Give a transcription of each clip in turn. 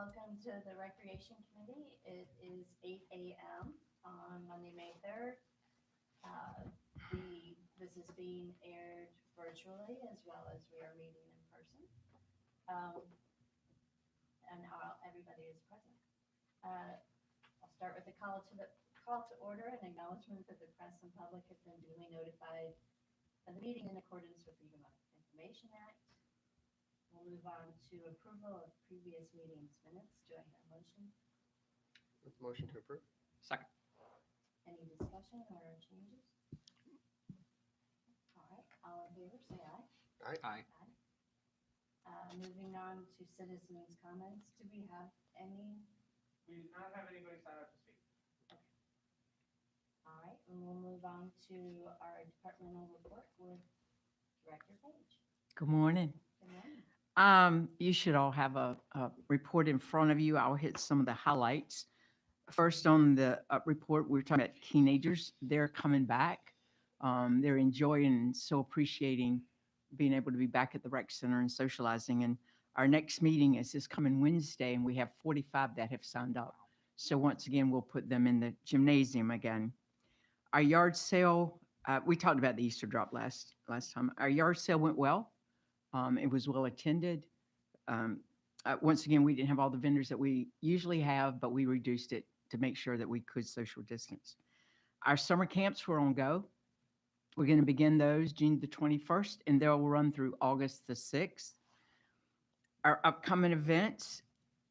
welcome to the Recreation Committee. It is 8 a.m. on Monday, May 3rd. Uh, this is being aired virtually as well as we are meeting in person. Um, and everybody is present. Uh, I'll start with the call to order and acknowledgement that the press and public have been duly notified of the meeting in accordance with Freedom of Information Act. We'll move on to approval of previous meetings minutes. Do I hear a motion? With motion to approve. Second. Any discussion or changes? All right, all in favor, say aye. Aye. Aye. Moving on to citizens' comments. Do we have any? We do not have anybody sign up to speak. All right, and we'll move on to our departmental report with Director Page. Good morning. Good morning. You should all have a report in front of you. I'll hit some of the highlights. First, on the report, we were talking about teenagers. They're coming back. They're enjoying and so appreciating being able to be back at the rec center and socializing. And our next meeting is this coming Wednesday, and we have 45 that have signed up. So once again, we'll put them in the gymnasium again. Our yard sale, we talked about the Easter drop last time. Our yard sale went well. It was well attended. Once again, we didn't have all the vendors that we usually have, but we reduced it to make sure that we could social distance. Our summer camps were on go. We're going to begin those June the 21st, and they'll run through August the 6th. Our upcoming events,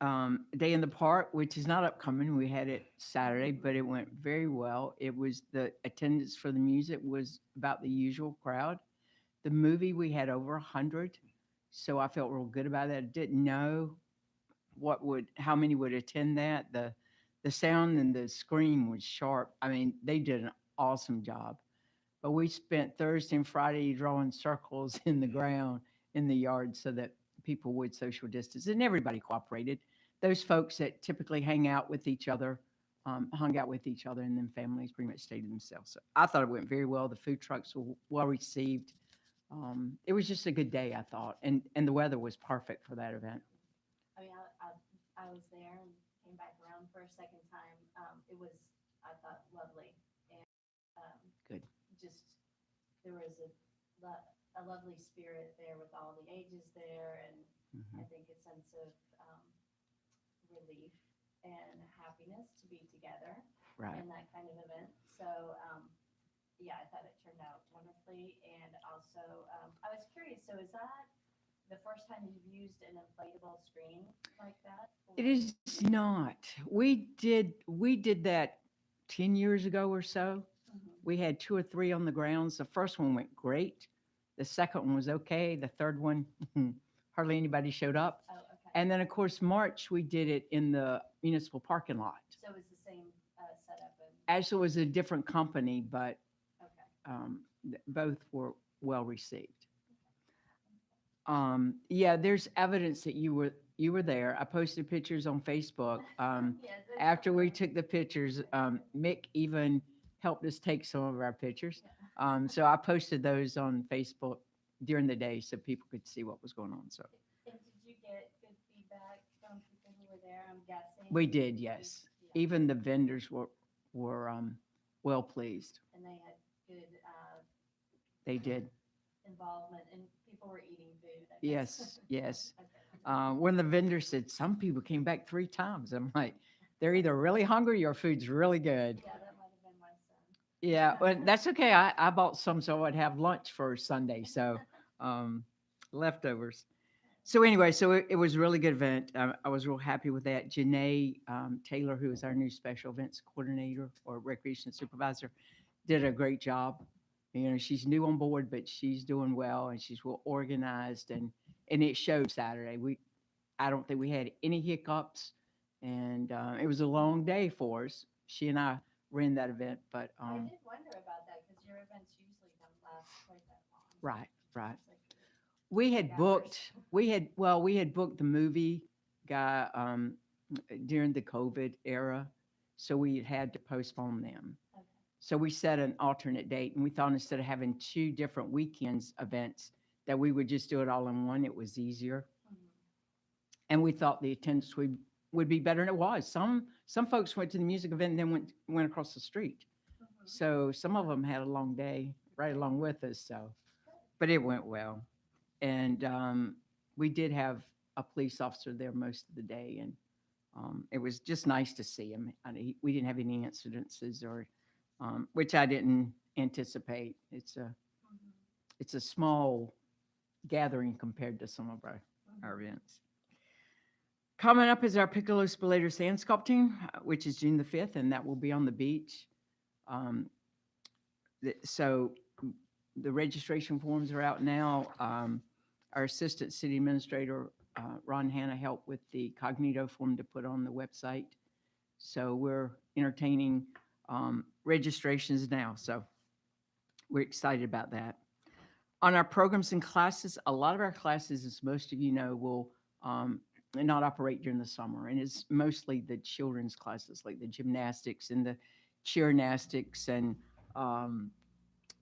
Day in the Park, which is not upcoming. We had it Saturday, but it went very well. It was the attendance for the music was about the usual crowd. The movie, we had over 100, so I felt real good about that. I didn't know how many would attend that. The sound and the screen was sharp. I mean, they did an awesome job. But we spent Thursday and Friday drawing circles in the ground in the yard so that people would social distance, and everybody cooperated. Those folks that typically hang out with each other, hung out with each other, and then families pretty much stayed to themselves. So I thought it went very well. The food trucks were well received. It was just a good day, I thought, and the weather was perfect for that event. I mean, I was there and came back around for a second time. It was, I thought, lovely. And Good. Just, there was a lovely spirit there with all the ages there, and I think a sense of relief and happiness to be together Right. in that kind of event. So, yeah, I thought it turned out wonderfully. And also, I was curious, so is that the first time you've used an inflatable screen like that? It is not. We did that 10 years ago or so. We had 2 or 3 on the grounds. The first one went great. The second one was okay. The third one, hardly anybody showed up. Oh, okay. And then, of course, March, we did it in the municipal parking lot. So it was the same setup and, Actually, it was a different company, but okay. both were well received. Yeah, there's evidence that you were there. I posted pictures on Facebook. Yeah, After we took the pictures, Mick even helped us take some of our pictures. So I posted those on Facebook during the day so people could see what was going on. So And did you get good feedback from people who were there, I'm guessing? we did, yes. Yeah. Even the vendors were well pleased. And they had good They did. involvement, and people were eating food, I guess. Yes, yes. Okay. One of the vendors said some people came back 3 times. I'm like, they're either really hungry or food's really good. Yeah, that might have been my son. Yeah, but that's okay. I bought some so I'd have lunch for Sunday. So leftovers. So anyway, it was a really good event. I was real happy with that. Janae Taylor, who is our new special events coordinator or recreation supervisor, did a great job. You know, she's new on board, but she's doing well, and she's well organized, and it showed Saturday. I don't think we had any hiccups, and it was a long day for us. She and I ran that event, but I did wonder about that, because your events usually don't last quite that long. right. It's like, We had hours. booked, we had booked the movie guy during the COVID era, so we had to postpone them. okay. So we set an alternate date, and we thought instead of having 2 different weekends events, that we would just do it all in one. It was easier. Mhm. And we thought the attendance would be better than it was. Some folks went to the music event and then went across the street. Mhm. So some of them had a long day right along with us. So, but it went well, and we did have a police officer there most of the day, and it was just nice to see him. We didn't have any incidences or which I didn't anticipate. Mhm. It's a small gathering compared to some of our Mhm. events. Coming up is our Piccolo Spillator sand sculpting, which is June the 5th, and that will be on the beach. Um, so the registration forms are out now. Our assistant city administrator, Ron Hanna, helped with the Cognito form to put on the website. So we're entertaining registrations now. So we're excited about that. On our programs and classes, a lot of our classes, as most of you know, will not operate during the summer. And it's mostly the children's classes, like the gymnastics and the cheernastics and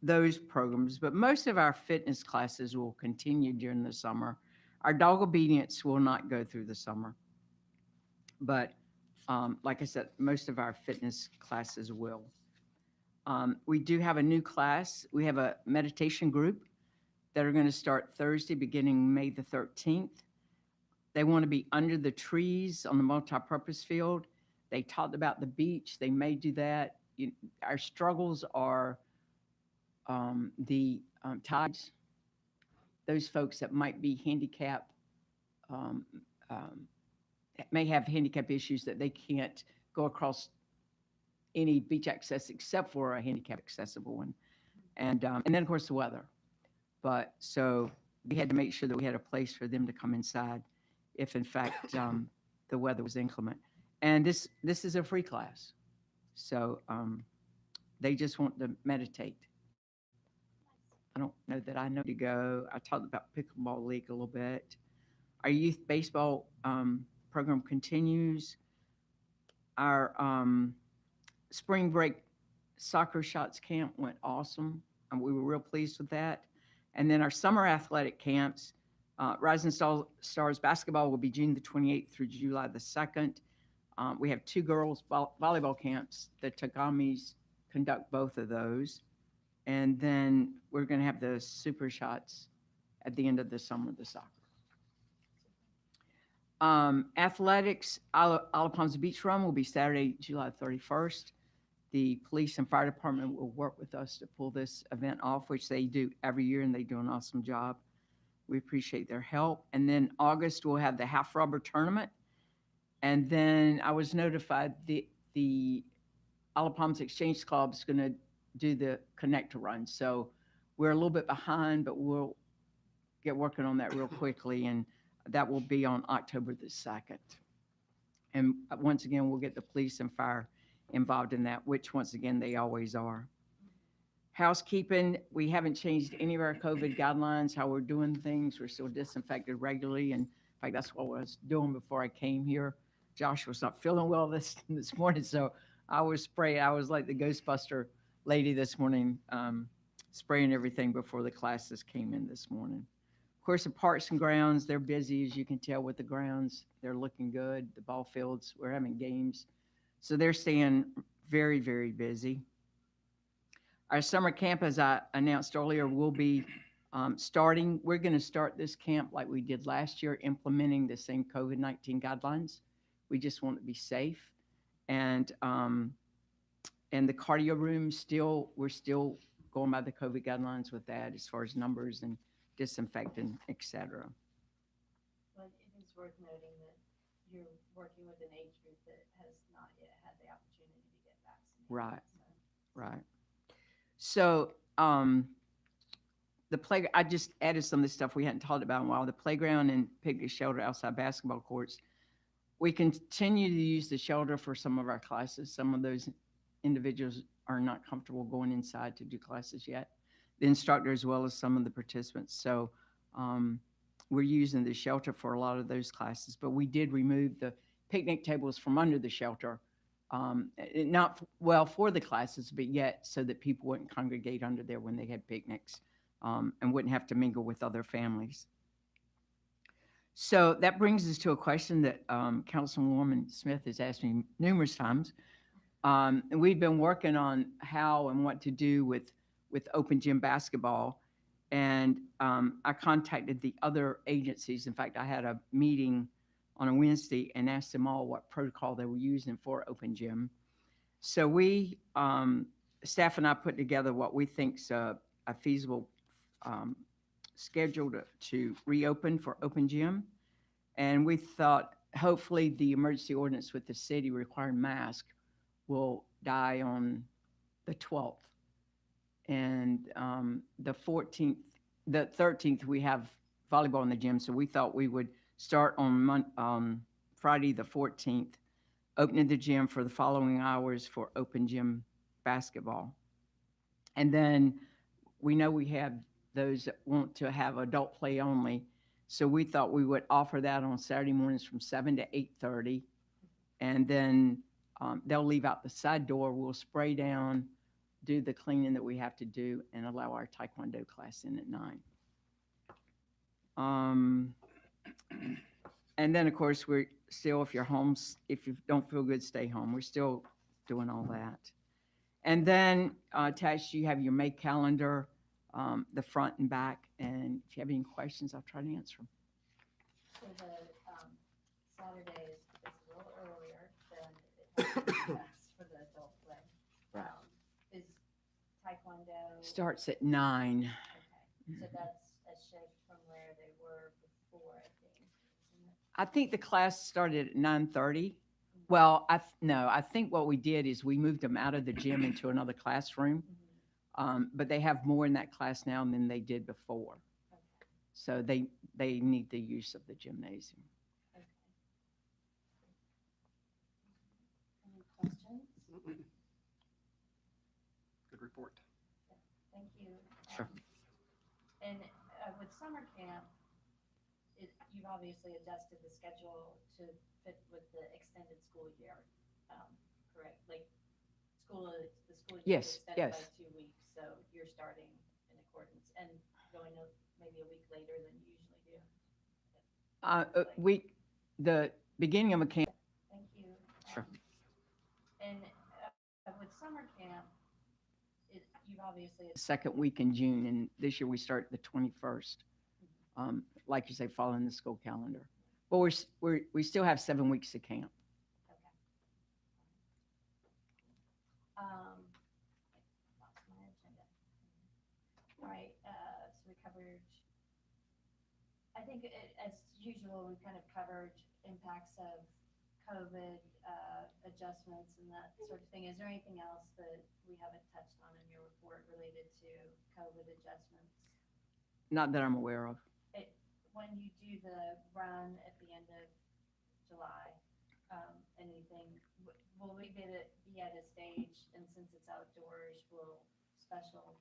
those programs. But most of our fitness classes will continue during the summer. Our dog obedience will not go through the summer. But like I said, most of our fitness classes will. We do have a new class. We have a meditation group that are going to start Thursday, beginning May the 13th. They want to be under the trees on the multi-purpose field. They talked about the beach. They may do that. Our struggles are the tides. Those folks that might be handicapped um, um, may have handicap issues that they can't go across any beach access except for a handicap accessible one. And then of course the weather. But so we had to make sure that we had a place for them to come inside if in fact the weather was inclement. And this is a free class. So they just want to meditate. I don't know that I know to go. I talked about pickleball league a little bit. Our youth baseball program continues. Our spring break soccer shots camp went awesome, and we were real pleased with that. And then our summer athletic camps, Rising Stars basketball will be June the 28th through July the 2nd. We have two girls volleyball camps. The Tagamis conduct both of those. And then we're going to have the super shots at the end of the summer, the soccer. Athletics, Isle Palms Beach Run will be Saturday, July 31st. The police and fire department will work with us to pull this event off, which they do every year, and they do an awesome job. We appreciate their help. And then August, we'll have the half rubber tournament. And then I was notified the Isle Palms Exchange Club is going to do the connector run. So we're a little bit behind, but we'll get working on that real quickly. And that will be on October the 2nd. And once again, we'll get the police and fire involved in that, which once again, they always are. Housekeeping, we haven't changed any of our COVID guidelines, how we're doing things. We're still disinfected regularly. And in fact, that's what I was doing before I came here. Josh was not feeling well this morning, so I was spraying. I was like the Ghostbuster lady this morning, spraying everything before the classes came in this morning. Of course, the parks and grounds, they're busy, as you can tell with the grounds. They're looking good. The ball fields, we're having games. So they're staying very, very busy. Our summer camp, as I announced earlier, will be starting. We're going to start this camp like we did last year, implementing the same COVID-19 guidelines. We just want to be safe. And the cardio room, we're still going by the COVID guidelines with that as far as numbers and disinfectant, et cetera. But it is worth noting that you're working with an age group that has not yet had the opportunity to get vaccinated. Right. So. Right. So I just added some of the stuff we hadn't talked about in a while. The playground and picnic shelter outside basketball courts. We continue to use the shelter for some of our classes. Some of those individuals are not comfortable going inside to do classes yet. The instructor as well as some of the participants. So we're using the shelter for a lot of those classes, but we did remove the picnic tables from under the shelter. Not well for the classes, but yet so that people wouldn't congregate under there when they had picnics and wouldn't have to mingle with other families. So that brings us to a question that Councilwoman Smith has asked me numerous times. And we've been working on how and what to do with open gym basketball. And I contacted the other agencies. In fact, I had a meeting on a Wednesday and asked them all what protocol they were using for open gym. So staff and I put together what we think's a feasible um, schedule to reopen for open gym. And we thought hopefully the emergency ordinance with the city requiring mask will die on the 12th. And the 13th, we have volleyball in the gym. So we thought we would start on Friday, the 14th, opening the gym for the following hours for open gym basketball. And then we know we have those that want to have adult play only. So we thought we would offer that on Saturday mornings from 7 to 8:30. And then they'll leave out the side door. We'll spray down, do the cleaning that we have to do, and allow our Taekwondo class in at 9. And then, of course, we're still, if you're home, if you don't feel good, stay home. We're still doing all that. And then attached, you have your May calendar, the front and back. And if you have any questions, I'll try to answer them. So the Saturday is a little earlier than it has been for the adult play. Right. Is Taekwondo? Starts at 9. Okay, so that's a shift from where they were before, I think, isn't it? I think the class started at 9:30. Well, no, I think what we did is we moved them out of the gym into another classroom. But they have more in that class now than they did before. Okay, So they need the use of the gymnasium. okay. Any questions? Good report. Thank you. Sure. And with summer camp, you've obviously adjusted the schedule to fit with the extended school year, correct? Like the school year is Yes, extended yes. by 2 weeks, so you're starting in accordance and going maybe a week later than you usually do. The beginning of a camp. Thank you. Sure. And with summer camp, you've obviously Second week in June, and this year we start the 21st. Like you say, following the school calendar. But we still have 7 weeks of camp. okay. Lost my agenda. All right, so we covered, I think as usual, we kind of covered impacts of COVID, adjustments and that sort of thing. Is there anything else that we haven't touched on in your report related to COVID adjustments? Not that I'm aware of. When you do the run at the end of July, anything, will we be at a stage, and since it's outdoors, will special